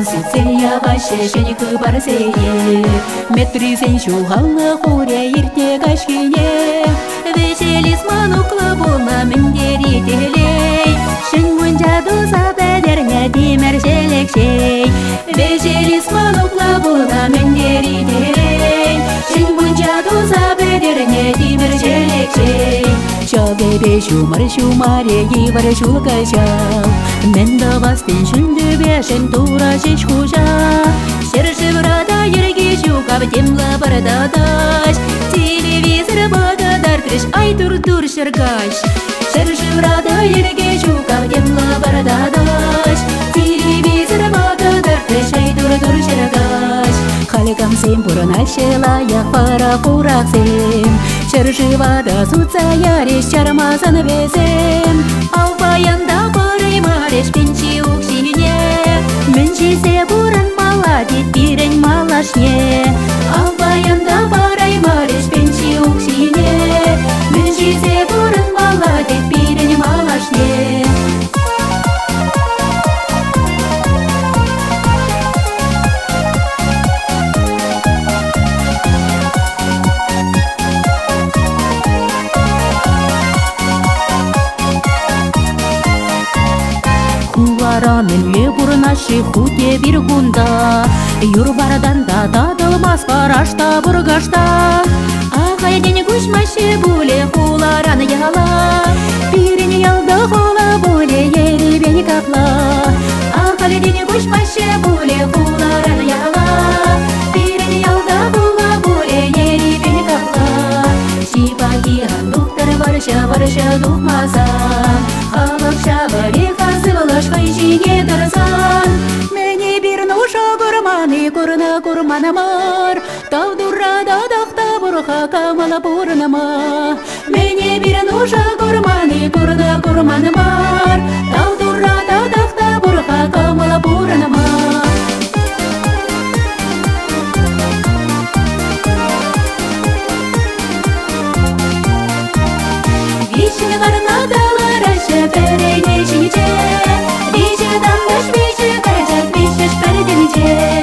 Конституция башы және барсее метрисен шухалы хуре ирте кашкине веселис манукла болна мендери телей шын мунжаду сабедерне димер желекшей веселис манукла болна мендери телей шын мунжаду сабедерне димер желекшей Чогебе шумаре евар шулкашал Менда бастин шунду бешен тура шиш хужа Шерши брада ерге шукав темла бардадаш Телевизор багадар треш ай тур шергаш Шерши брада ерге шукав темла бардадаш Телевизор багадар треш ай тур шергаш Халикам сем пурана шелая пара пураксем Шершивада суцая реш чармазан везем Албаянда барай мареш пенчи укшине Менчисе буран маладит пирень малашне Албаянда барай мареш пенчи укшине Менчисе буран маладит пирень малашне Хуарамен ебурнаши хуте биргунда Юрбарадан да дадылмас карашта бургашта Ағай ден күшмаши буле хуларан яла Пирин ялда хула буле еребен капла Ағай ден күшмаши буле хуларан яла Пирин ялда хула буле еребен капла Шипаги андуктар барша духмаса Халық шабари Хайжине дарсан Мене бир нуша гурманы курманамар Тавдура дадақта бурха камала бурнама Мене бир нуша гурманы курманамар Тавдура дадақта бурха камала бурнама Вишни гарна далара шеперейне шинче Виче дамдаш виче карачат вичеш переденче